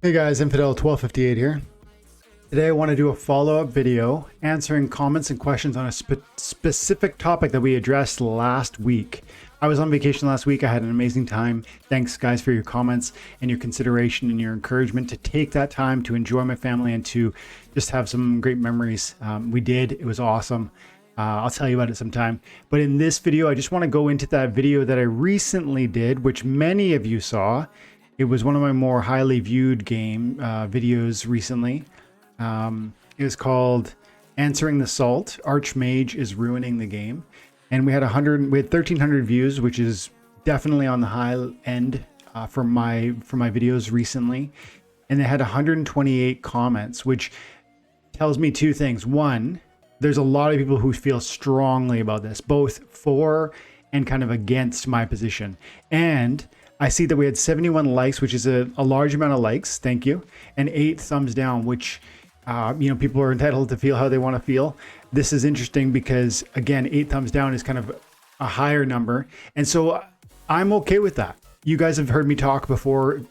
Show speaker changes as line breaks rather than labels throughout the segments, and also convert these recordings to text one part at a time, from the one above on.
Hey guys, Infidel 1258 here. Today I want to do a follow-up video answering comments and questions on a specific topic that we addressed last week. I was on vacation last week. I had an amazing time. Thanks guys for your comments and your consideration and your encouragement to take that time to enjoy my family and to just have some great memories. We did. It was awesome. I'll tell you about it sometime. But in this video, I just want to go into that video that I recently did, which many of you saw. It was one of my more highly viewed game videos recently. It was called Answering the Salt, Archmage is Ruining the Game. And we had 1,300 views, which is definitely on the high end for my videos recently. And they had 128 comments, which tells me two things. One, there's a lot of people who feel strongly about this, both for and kind of against my position. And I see that we had 71 likes, which is a large amount of likes. Thank you. And 8 thumbs down, which, people are entitled to feel how they want to feel. This is interesting because, again, 8 thumbs down is kind of a higher number. And so I'm okay with that. You guys have heard me talk before,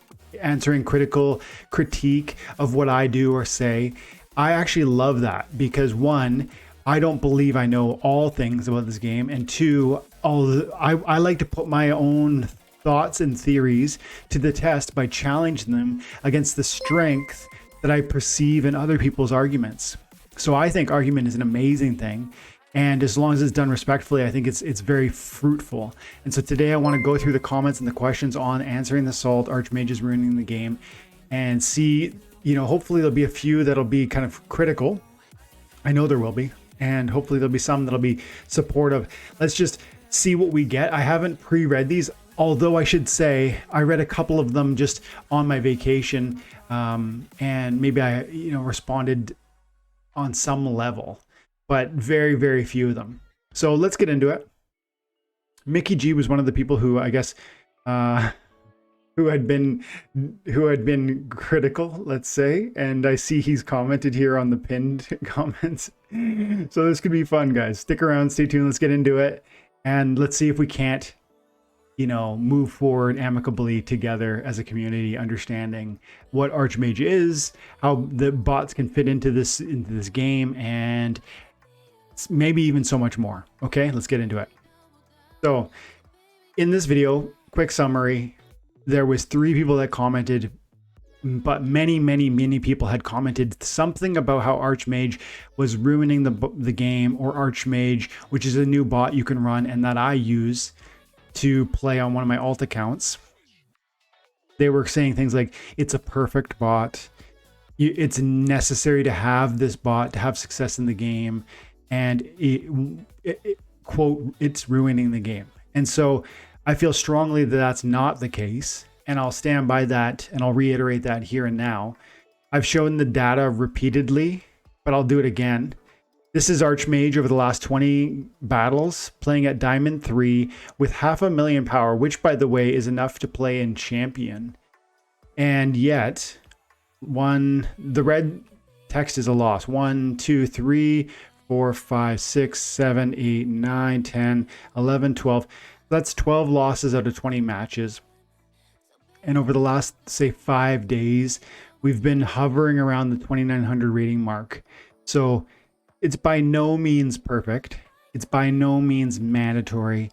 answering critique of what I do or say. I actually love that because, one, I don't believe I know all things about this game. And two, I like to put my own thoughts and theories to the test by challenging them against the strength that I perceive in other people's arguments. So I think argument is an amazing thing. And as long as it's done respectfully, I think it's very fruitful. And so today I want to go through the comments and the questions on Answering the Salt, Archmage is Ruining the Game, and see, hopefully there'll be a few that'll be kind of critical. I know there will be. And hopefully there'll be some that'll be supportive. Let's just see what we get. I haven't pre-read these. Although I should say, I read a couple of them just on my vacation, and maybe I, responded on some level, but very, very few of them. So let's get into it. Mickey G was one of the people who, I guess, who had been critical, let's say, and I see he's commented here on the pinned comments. So this could be fun, guys. Stick around, stay tuned. Let's get into it, and let's see if we can't move forward amicably together as a community, understanding what Archmage is, how the bots can fit into this game, and maybe even so much more. Okay, let's get into it. So in this video, quick summary, there was 3 people that commented, but many people had commented something about how Archmage was ruining the game, or Archmage, which is a new bot you can run and that I use to play on one of my alt accounts. They were saying things like, it's a perfect bot, it's necessary to have this bot to have success in the game, and quote, it's ruining the game. And so I feel strongly that that's not the case, and I'll stand by that, and I'll reiterate that here and now. I've shown the data repeatedly, but I'll do it again. This is Archmage over the last 20 battles, playing at Diamond 3 with 500,000 power, which, by the way, is enough to play in Champion. And yet, the red text is a loss. 1, 2, 3, 4, 5, 6, 7, 8, 9, 10, 11, 12. That's 12 losses out of 20 matches. And over the last, say, 5 days, we've been hovering around the 2,900 rating mark. So it's by no means perfect. It's by no means mandatory.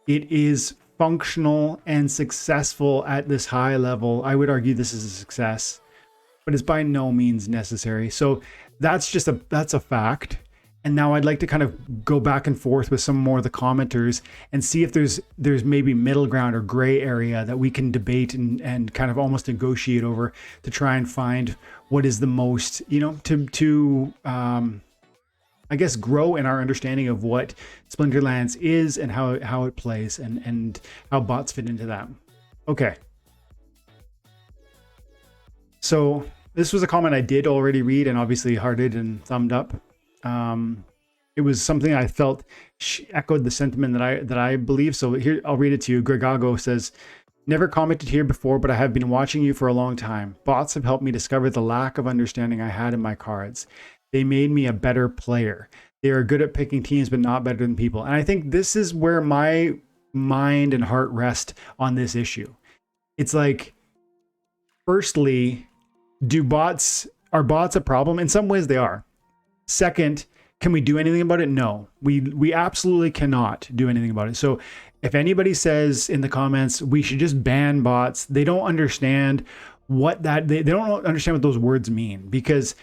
It is functional and successful at this high level. I would argue this is a success, but it's by no means necessary. So that's a fact. And now I'd like to kind of go back and forth with some more of the commenters and see if there's maybe middle ground or gray area that we can debate and kind of almost negotiate over to try and find what is the most, I guess, grow in our understanding of what Splinterlands is and how it plays and how bots fit into that. Okay. So this was a comment I did already read and obviously hearted and thumbed up. It was something I felt echoed the sentiment that I believe. So here, I'll read it to you. Gregago says, never commented here before, but I have been watching you for a long time. Bots have helped me discover the lack of understanding I had in my cards. They made me a better player. They are good at picking teams, but not better than people. And I think this is where my mind and heart rest on this issue. It's like, firstly, Are bots a problem? In some ways they are. Second, can we do anything about it? No, we absolutely cannot do anything about it. So if anybody says in the comments we should just ban bots, they don't understand they don't understand what those words mean, because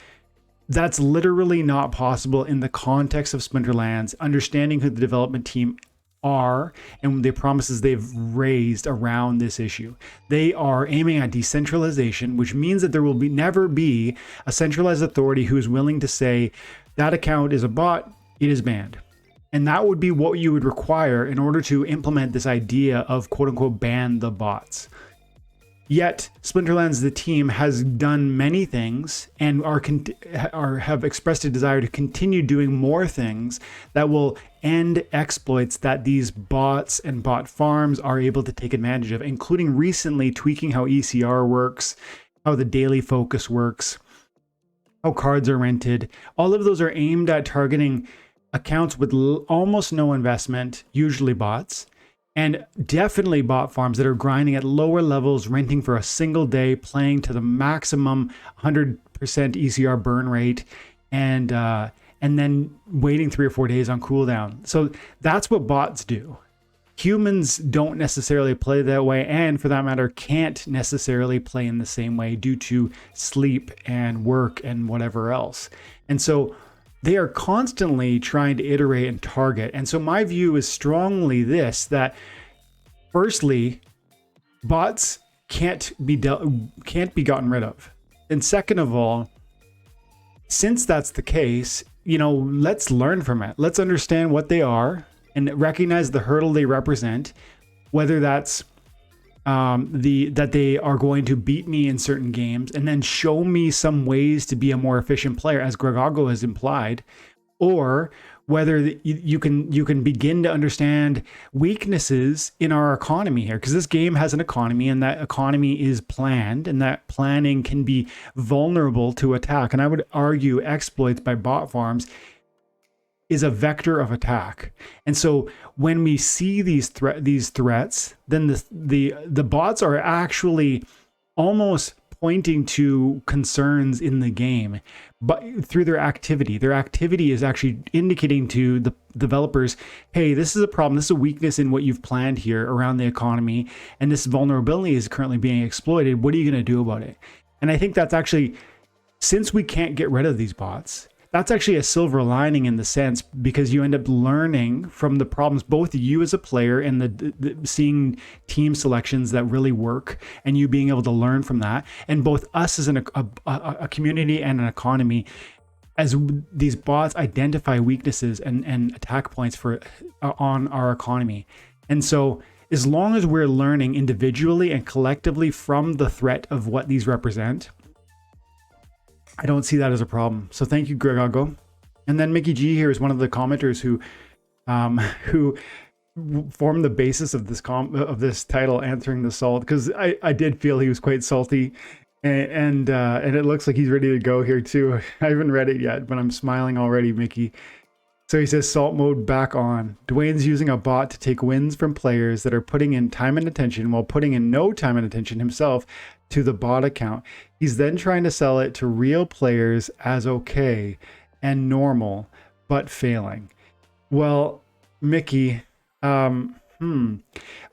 that's literally not possible in the context of Splinterlands, understanding who the development team are and the promises they've raised around this issue. They are aiming at decentralization, which means that there will never be a centralized authority who is willing to say that account is a bot, it is banned. And that would be what you would require in order to implement this idea of quote unquote ban the bots. Yet Splinterlands, the team, has done many things and have expressed a desire to continue doing more things that will end exploits that these bots and bot farms are able to take advantage of, including recently tweaking how ECR works, how the daily focus works, how cards are rented. All of those are aimed at targeting accounts with almost no investment, usually bots, and definitely bot farms that are grinding at lower levels, renting for a single day, playing to the maximum 100% ECR burn rate, and then waiting 3 or 4 days on cooldown. So that's what bots do. Humans don't necessarily play that way, and for that matter, can't necessarily play in the same way due to sleep and work and whatever else. And so they are constantly trying to iterate and target. And so my view is strongly this, that firstly, bots can't be gotten rid of. And second of all, since that's the case, let's learn from it. Let's understand what they are and recognize the hurdle they represent, whether that's that they are going to beat me in certain games and then show me some ways to be a more efficient player, as Gregago has implied, or whether you can begin to understand weaknesses in our economy here, because this game has an economy, and that economy is planned, and that planning can be vulnerable to attack. And I would argue exploits by bot farms is a vector of attack. And so when we see these threats, then the bots are actually almost pointing to concerns in the game, but through their activity. Their activity is actually indicating to the developers, hey, this is a problem, this is a weakness in what you've planned here around the economy, and this vulnerability is currently being exploited. What are you going to do about it? And I think that's actually, since we can't get rid of these bots, that's actually a silver lining in the sense, because you end up learning from the problems, both you as a player and the seeing team selections that really work, and you being able to learn from that, and both us as a community and an economy, as these bots identify weaknesses and attack points on our economy. And so as long as we're learning individually and collectively from the threat of what these represent, I don't see that as a problem. So thank you, Gregago. And then Mickey G here is one of the commenters who formed the basis of this title, Answering the Salt, because I did feel he was quite salty, and it looks like he's ready to go here too. I haven't read it yet, but I'm smiling already, Mickey. So he says, salt mode back on. Dwayne's using a bot to take wins from players that are putting in time and attention while putting in no time and attention himself to the bot account. He's then trying to sell it to real players as okay and normal, but failing. Well, Mickey, I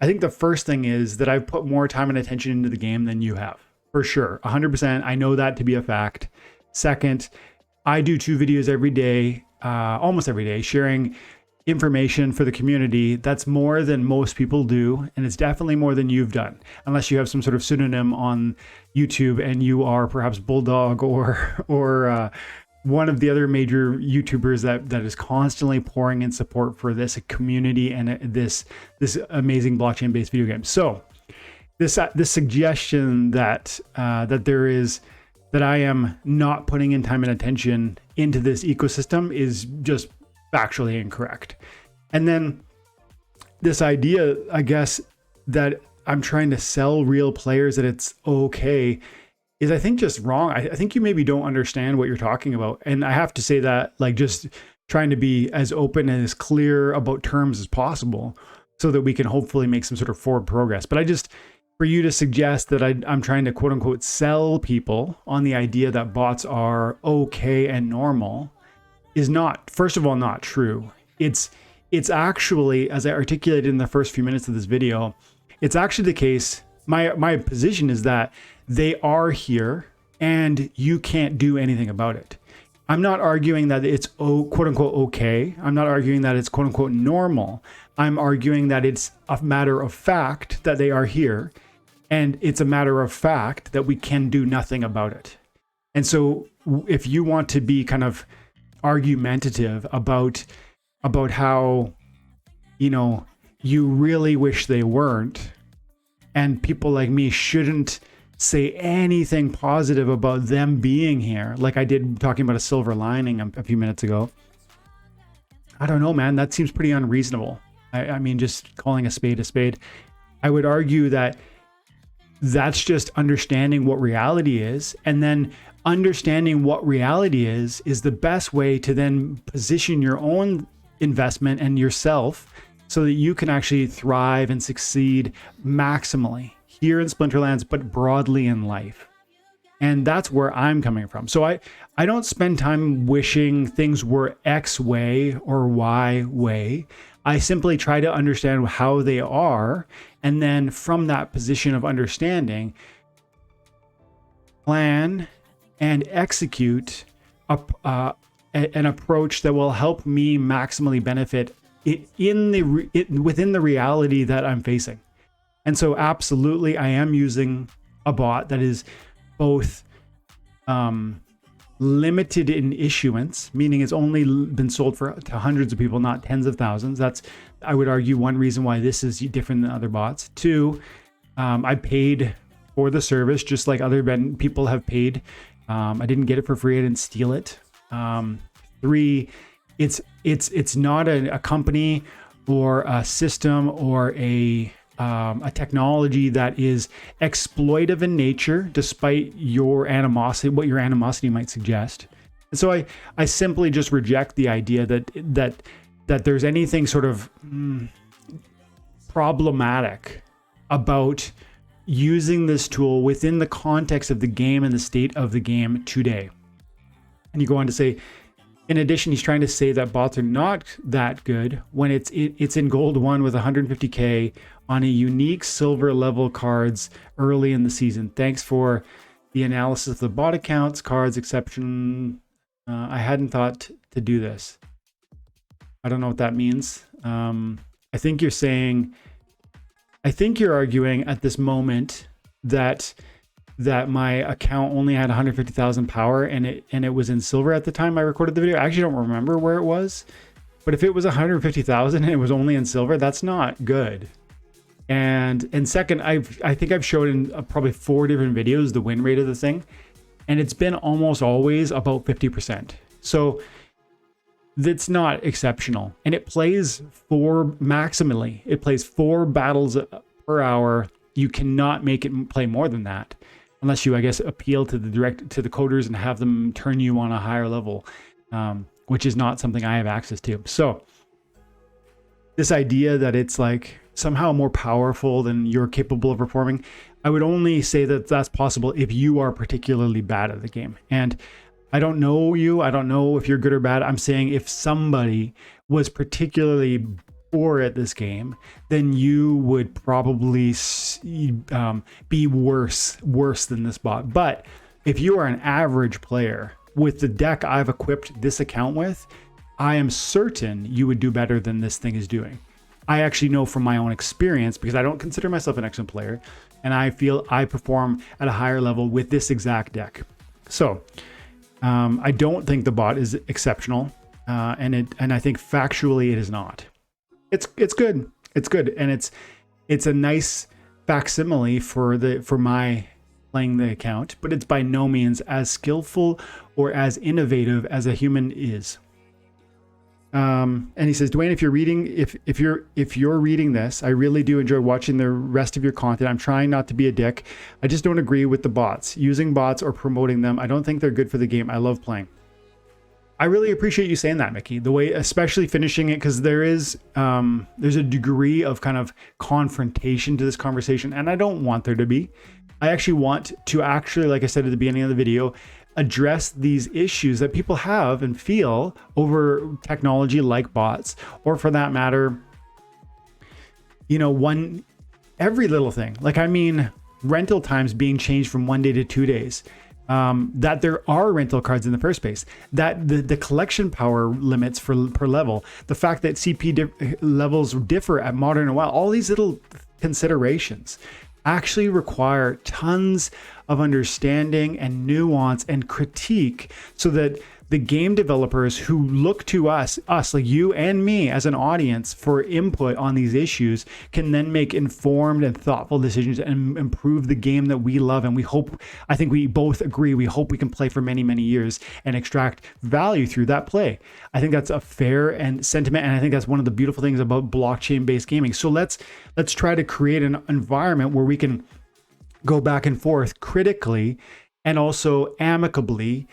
think the first thing is that I've put more time and attention into the game than you have, for sure. 100%. I know that to be a fact. Second, I do 2 videos every day, almost every day, sharing information for the community. That's more than most people do, and it's definitely more than you've done, unless you have some sort of pseudonym on YouTube and you are perhaps Bulldog or one of the other major YouTubers that is constantly pouring in support for this community and this amazing blockchain-based video game. So this suggestion that I am not putting in time and attention into this ecosystem is just factually incorrect. And then this idea, I guess, that I'm trying to sell real players that it's okay is, I think, just wrong. I think you maybe don't understand what you're talking about. And I have to say that, like, just trying to be as open and as clear about terms as possible so that we can hopefully make some sort of forward progress. But for you to suggest that I'm trying to quote unquote sell people on the idea that bots are okay and normal is not, first of all, not true. It's actually, as I articulated in the first few minutes of this video, it's actually the case. My position is that they are here and you can't do anything about it. I'm not arguing that it's quote unquote okay. I'm not arguing that it's quote unquote normal. I'm arguing that it's a matter of fact that they are here, and it's a matter of fact that we can do nothing about it. And so if you want to be kind of argumentative about how, you know, you really wish they weren't, and people like me shouldn't say anything positive about them being here, like I did talking about a silver lining a few minutes ago, I don't know, man, that seems pretty unreasonable. I mean, just calling a spade a spade. I would argue that that's just understanding what reality is, and then understanding what reality is the best way to then position your own investment and yourself so that you can actually thrive and succeed maximally here in Splinterlands, but broadly in life. And that's where I'm coming from. So I don't spend time wishing things were X way or Y way. I simply try to understand how they are, and then from that position of understanding, plan and execute an approach that will help me maximally benefit within the reality that I'm facing. And so absolutely, I am using a bot that is both limited in issuance, meaning it's only been sold to hundreds of people, not tens of thousands. That's, I would argue, one reason why this is different than other bots. Two, I paid for the service just like other people have paid. I didn't get it for free. I didn't steal it. Three, it's not a company or a system or a technology that is exploitive in nature, despite your animosity, what your animosity might suggest. And so I simply just reject the idea that there's anything sort of problematic about using this tool within the context of the game and the state of the game today. And you go on to say, in addition, he's trying to say that bots are not that good when it's in gold 1 with 150k on a unique silver level cards early in the season. Thanks for the analysis of the bot accounts, cards, exception. I hadn't thought to do this. I don't know what that means. I think you're arguing at this moment that my account only had 150,000 power and it was in silver at the time I recorded the video. I actually don't remember where it was, but if it was 150,000 and it was only in silver, that's not good. And second, I think I've showed in probably 4 different videos the win rate of the thing, and it's been almost always about 50%. So that's not exceptional, and it plays maximally. It plays 4 battles per hour. You cannot make it play more than that, unless you, I guess, appeal to the coders and have them turn you on a higher level, which is not something I have access to. So this idea that it's like somehow more powerful than you're capable of performing, I would only say that that's possible if you are particularly bad at the game. And I don't know you. I don't know if you're good or bad. I'm saying if somebody was particularly poor at this game, then you would probably be worse than this bot. But if you are an average player with the deck I've equipped this account with, I am certain you would do better than this thing is doing. I actually know from my own experience, because I don't consider myself an excellent player, and I feel I perform at a higher level with this exact deck. So I don't think the bot is exceptional, and I think factually it is not. It's good. It's good, and it's a nice facsimile for my playing the account, but it's by no means as skillful or as innovative as a human is. And he says, Dwayne, if you're reading this, I really do enjoy watching the rest of your content. I'm trying not to be a dick. I just don't agree with the bots. Using bots or promoting them, I don't think they're good for the game. I love playing. I really appreciate you saying that, Mickey. The way, especially finishing it, because there's a degree of kind of confrontation to this conversation, and I don't want there to be. I actually want to like I said at the beginning of the video, address these issues that people have and feel over technology like bots, or for that matter, every little thing. Like, I mean, rental times being changed from 1 day to 2 days. That there are rental cards in the first place, that the collection power limits per level, the fact that CP levels differ at modern and WoW, all these little considerations actually require tons of understanding and nuance and critique, so that the game developers who look to us like you and me as an audience for input on these issues, can then make informed and thoughtful decisions and improve the game that we love. And I think we both agree, we hope we can play for many, many years and extract value through that play. I think that's a fair and sentiment. And I think that's one of the beautiful things about blockchain-based gaming. So let's try to create an environment where we can go back and forth critically and also amicably,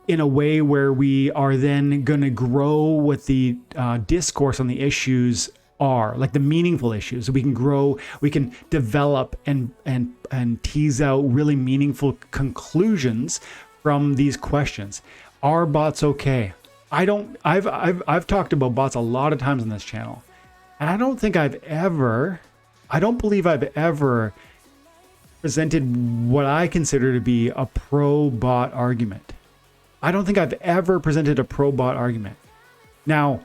in a way where we are then going to grow what the discourse on the issues are, like the meaningful issues. We can grow, we can develop and tease out really meaningful conclusions from these questions. Are bots okay? I've talked about bots a lot of times on this channel, and I don't believe I've ever presented what I consider to be a pro-bot argument. I don't think I've ever presented a pro-bot argument. Now,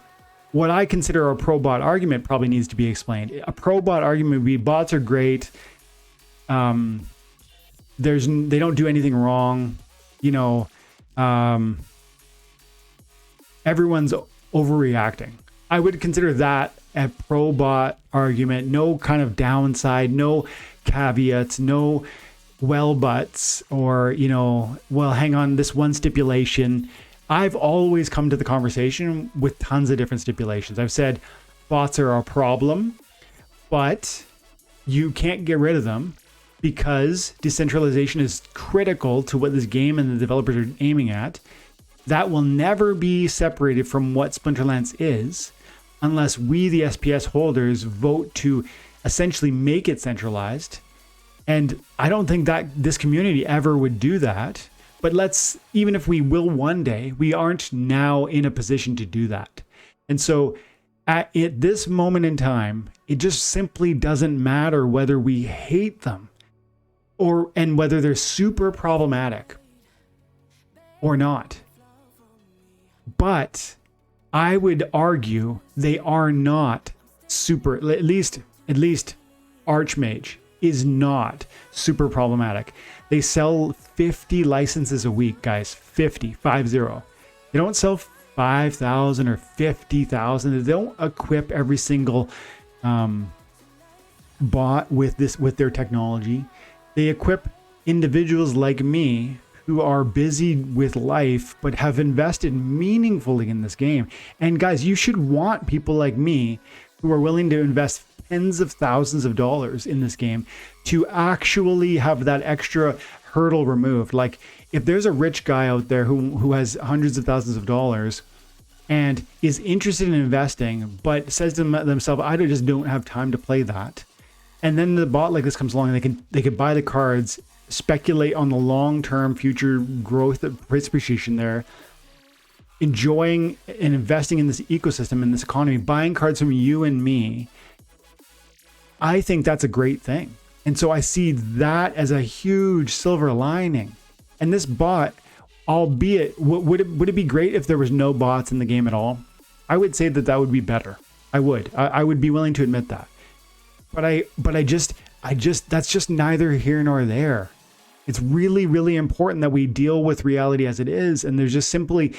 what I consider a pro-bot argument probably needs to be explained. A pro-bot argument would be bots are great. They don't do anything wrong. Everyone's overreacting. I would consider that a pro-bot argument. No kind of downside, no caveats, no well buts, or well, hang on, this one stipulation. I've always come to the conversation with tons of different stipulations. I've said bots are a problem, but you can't get rid of them because decentralization is critical to what this game and the developers are aiming at. That will never be separated from what Splinterlands is unless we, the SPS holders, vote to essentially make it centralized. And I don't think that this community ever would do that. But even if we will one day, we aren't now in a position to do that. And so at this moment in time, it just simply doesn't matter whether we hate them and whether they're super problematic or not. But I would argue they are not super, at least Archmage is not super problematic. They sell 50 licenses a week, guys. 50. They don't sell 5,000 or 50,000. They don't equip every single bot with their technology. They equip individuals like me who are busy with life but have invested meaningfully in this game. And guys, you should want people like me who are willing to invest tens of thousands of dollars in this game to actually have that extra hurdle removed. Like, if there's a rich guy out there who has hundreds of thousands of dollars and is interested in investing, but says to themselves, I just don't have time to play that. And then the bot like this comes along and they can buy the cards, speculate on the long-term future growth of price appreciation there, enjoying and investing in this ecosystem, in this economy, buying cards from you and me. I think that's a great thing. And so I see that as a huge silver lining. And this bot, albeit, would it be great if there was no bots in the game at all? I would say that would be better. I would be willing to admit that. But I just that's just neither here nor there. It's really, really important that we deal with reality as it is. And there's just simply,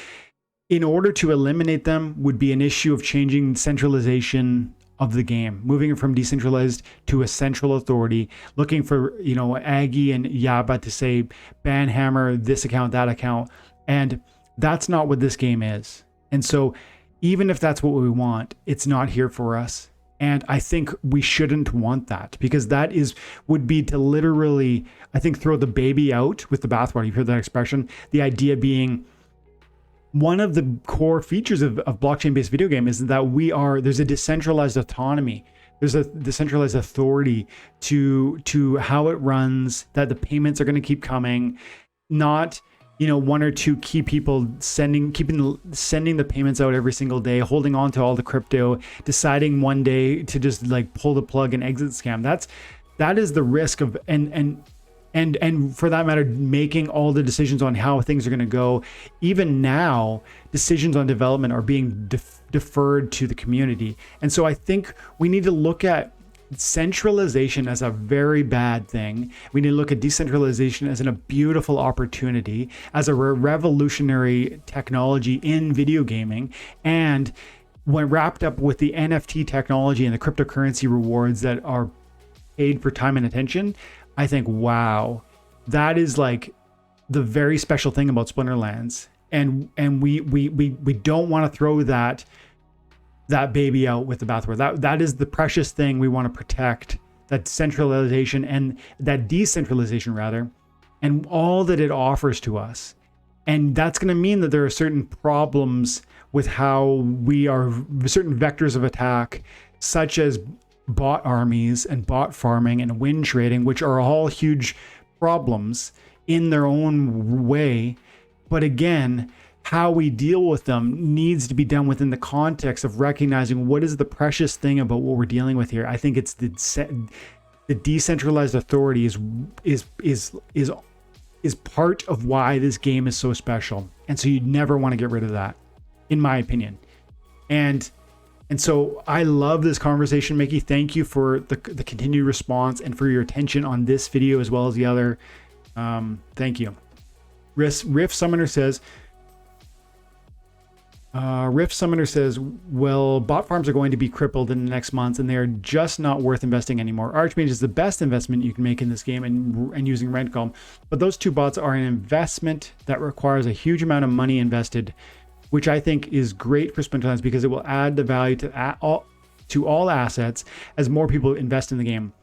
in order to eliminate them, would be an issue of changing centralization of the game, moving it from decentralized to a central authority, looking for, Aggie and Yaba to say, banhammer this account, that account. And that's not what this game is. And so even if that's what we want, it's not here for us. And I think we shouldn't want that, because that would be to literally, I think, throw the baby out with the bathwater. You've heard that expression. The idea being, one of the core features of blockchain-based video game is that there's a decentralized autonomy. There's a decentralized authority to how it runs, that the payments are going to keep coming, not, one or two key people sending the payments out every single day, holding on to all the crypto, deciding one day to just like pull the plug and exit scam. That is the risk of, and for that matter, making all the decisions on how things are going to go. Even now, decisions on development are being deferred to the community. And so I think we need to look at centralization as a very bad thing. We need to look at decentralization as a beautiful opportunity, as a revolutionary technology in video gaming. And when wrapped up with the NFT technology and the cryptocurrency rewards that are paid for time and attention, I think, wow, that is like the very special thing about Splinterlands. And we don't want to throw that baby out with the bathwater. That is the precious thing we want to protect, that centralization and that decentralization rather, and all that it offers to us. And that's going to mean that there are certain problems with how certain vectors of attack, such as bot armies and bot farming and wind trading, which are all huge problems in their own way. But again, how we deal with them needs to be done within the context of recognizing what is the precious thing about what we're dealing with here. I think it's the decentralized authority is part of why this game is so special. And so you never want to get rid of that, in my opinion. And so I love this conversation, Mickey. Thank you for the continued response and for your attention on this video as well as the other. Thank you. Riff Summoner says, well, bot farms are going to be crippled in the next months and they're just not worth investing anymore. Archmage is the best investment you can make in this game and using Rentcom. But those two bots are an investment that requires a huge amount of money invested, which I think is great for Splinterlands because it will add the value to all assets as more people invest in the game.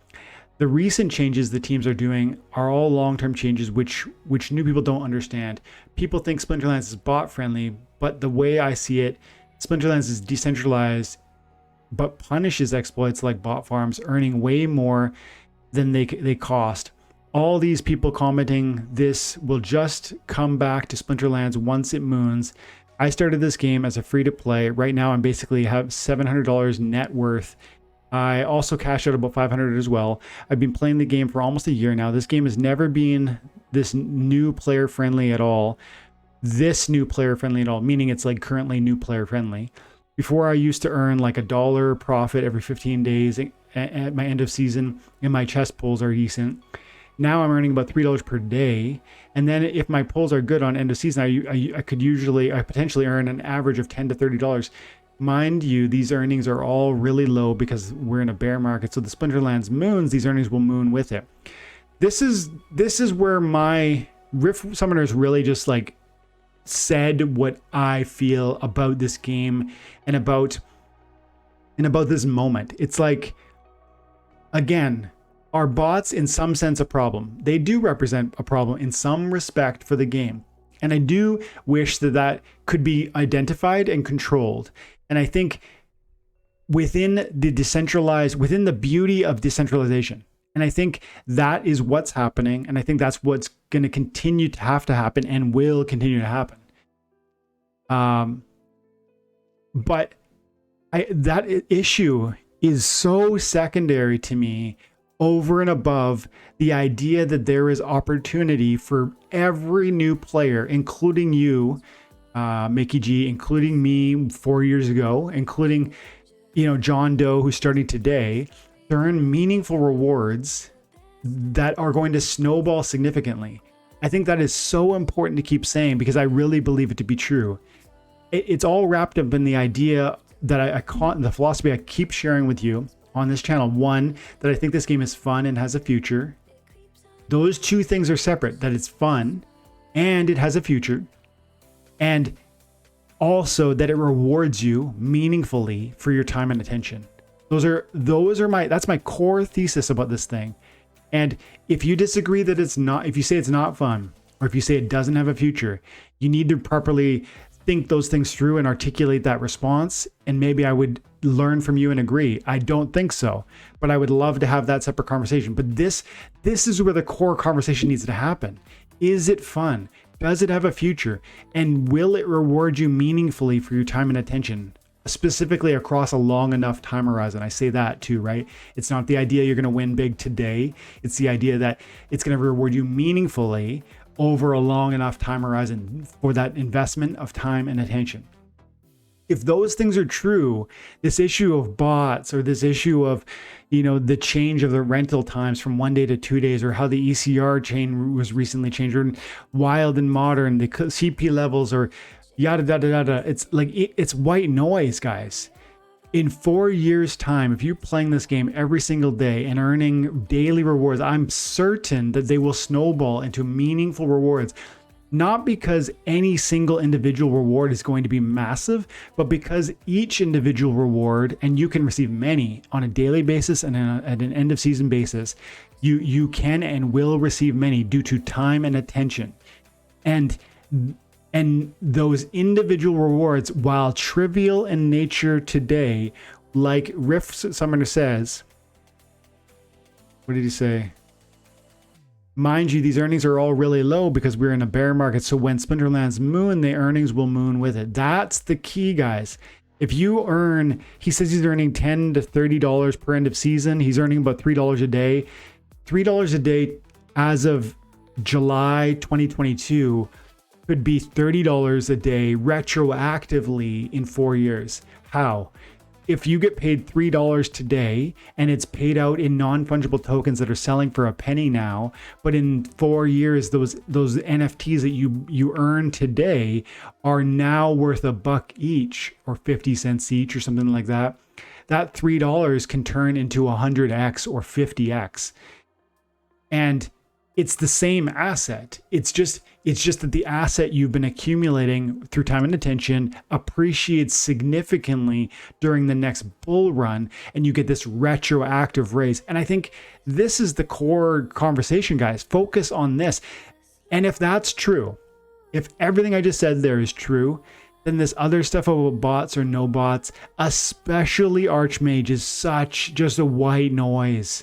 The recent changes the teams are doing are all long-term changes which new people don't understand. People think Splinterlands is bot friendly, but the way I see it, Splinterlands is decentralized but punishes exploits like bot farms, earning way more than they cost. All these people commenting this will just come back to Splinterlands once it moons. I started this game as a free-to-play. Right now I'm basically have $700 net worth. I also cashed out about $500 as well. I've been playing the game for almost a year now. This game has never been this new player friendly at all. Meaning it's like currently new player friendly. Before I used to earn like $1 profit every 15 days at my end of season, and my chest pulls are decent. Now I'm earning about $3 per day. And then if my pulls are good on end of season, I potentially earn an average of $10 to $30. Mind you, these earnings are all really low because we're in a bear market. So the Splinterlands moons, these earnings will moon with it. This is where my Riff Summoners really just like said what I feel about this game and about this moment. It's like, again, are bots in some sense a problem? They do represent a problem in some respect for the game. And I do wish that could be identified and controlled. And I think within the beauty of decentralization, and I think that is what's happening. And I think that's what's going to continue to have to happen and will continue to happen. But that issue is so secondary to me over and above the idea that there is opportunity for every new player, including you, Mickey G, including me 4 years ago, including, John Doe, who's starting today, to earn meaningful rewards that are going to snowball significantly. I think that is so important to keep saying because I really believe it to be true. It's all wrapped up in the idea that the philosophy I keep sharing with you on this channel. One, that I think this game is fun and has a future. Those two things are separate, that it's fun and it has a future. And also that it rewards you meaningfully for your time and attention. That's my core thesis about this thing. And if you disagree that it's not, if you say it's not fun, or if you say it doesn't have a future, you need to properly think those things through and articulate that response, and maybe I would learn from you and agree. I don't think so, but I would love to have that separate conversation. But this is where the core conversation needs to happen. Is it fun? Does it have a future? And will it reward you meaningfully for your time and attention, specifically across a long enough time horizon? I say that too, right? It's not the idea you're going to win big today. It's the idea that it's going to reward you meaningfully over a long enough time horizon for that investment of time and attention. If those things are true, this issue of bots, or this issue of, the change of the rental times from 1 day to 2 days, or how the ECR chain was recently changed, or wild and modern, the CP levels, or yada, yada, yada. It's like, it's white noise, guys. In 4 years' time, if you're playing this game every single day and earning daily rewards, I'm certain that they will snowball into meaningful rewards. Not because any single individual reward is going to be massive, but because each individual reward, and you can receive many on a daily basis and at an end of season basis, you can and will receive many due to time and attention. And those individual rewards, while trivial in nature today, like Rift Summoner says, what did he say? Mind you, these earnings are all really low because we're in a bear market. So when Splinterlands moon, the earnings will moon with it. That's the key, guys. If you earn, he says he's earning $10 to $30 per end of season. He's earning about $3 a day. $3 a day as of July 2022 could be $30 a day retroactively in 4 years. How? If you get paid $3 today and it's paid out in non-fungible tokens that are selling for a penny now, but in 4 years, those NFTs that you earn today are now worth $1 each, or 50 cents each, or something like that. That $3 can turn into 100x or 50x. And it's the same asset. It's just that the asset you've been accumulating through time and attention appreciates significantly during the next bull run, and you get this retroactive raise. And I think this is the core conversation, guys. Focus on this. And if that's true, if everything I just said there is true, then this other stuff about bots or no bots, especially Archmage, is such just a white noise.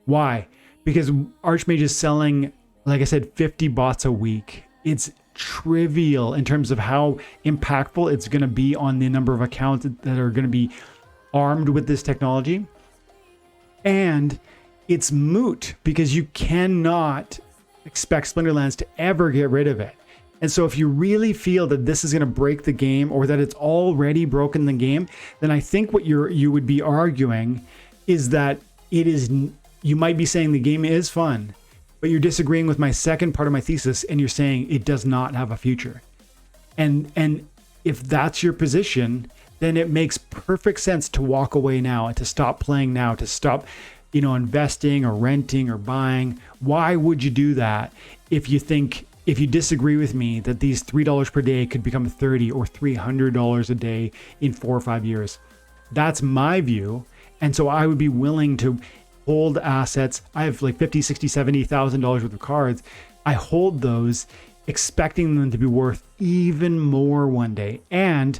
Why? Because Archmage is selling, like I said, 50 bots a week. It's trivial in terms of how impactful it's going to be on the number of accounts that are going to be armed with this technology. And it's moot because you cannot expect Splinterlands to ever get rid of it. And so if you really feel that this is going to break the game, or that it's already broken the game, then I think what you would be arguing is that it is... You might be saying the game is fun, but you're disagreeing with my second part of my thesis, and you're saying it does not have a future. And if that's your position, then it makes perfect sense to walk away now and to stop playing now, to stop, investing or renting or buying. Why would you do that if you disagree with me that these $3 per day could become $30 or $300 a day in 4 or 5 years? That's my view. And so I would be willing to hold assets. I have like $50, $60, $70,000 worth of cards. I hold those expecting them to be worth even more one day. And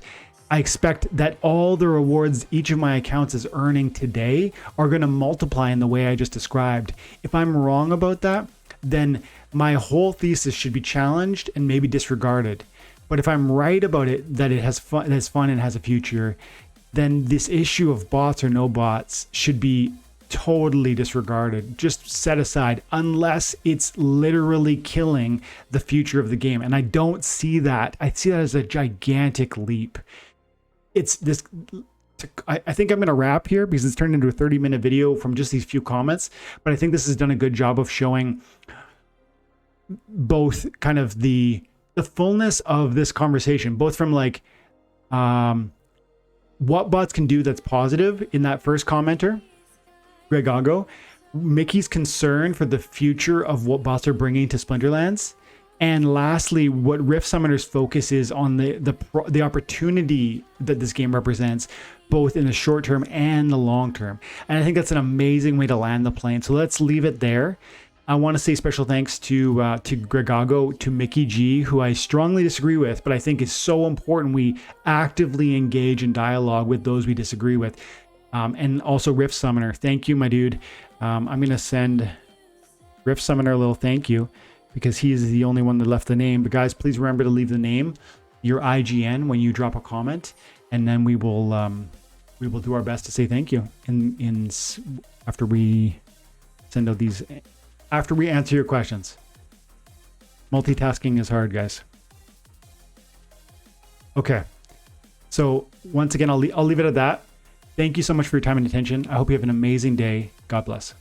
I expect that all the rewards each of my accounts is earning today are going to multiply in the way I just described. If I'm wrong about that, then my whole thesis should be challenged and maybe disregarded. But if I'm right about it, that it has fun and has a future, then this issue of bots or no bots should be totally disregarded, just set aside, unless it's literally killing the future of the game. And I don't see that. I see that as a gigantic leap. It's this. I think I'm going to wrap here because it's turned into a 30-minute video from just these few comments. But I think this has done a good job of showing both kind of the fullness of this conversation, both from like what bots can do that's positive in that first commenter, Gregago, Mickey's concern for the future of what bots are bringing to Splinterlands, and lastly, what Rift Summoner's focus is on the opportunity that this game represents, both in the short term and the long term. And I think that's an amazing way to land the plane. So let's leave it there. I want to say special thanks to Gregago, to Mickey G, who I strongly disagree with, but I think is so important we actively engage in dialogue with those we disagree with. And also Rift Summoner. Thank you, my dude. I'm going to send Rift Summoner a little thank you because he is the only one that left the name. But guys, please remember to leave the name, your IGN, when you drop a comment, and then we will do our best to say thank you after we send out these. After we answer your questions. Multitasking is hard, guys. Okay. So once again, I'll leave it at that. Thank you so much for your time and attention. I hope you have an amazing day. God bless.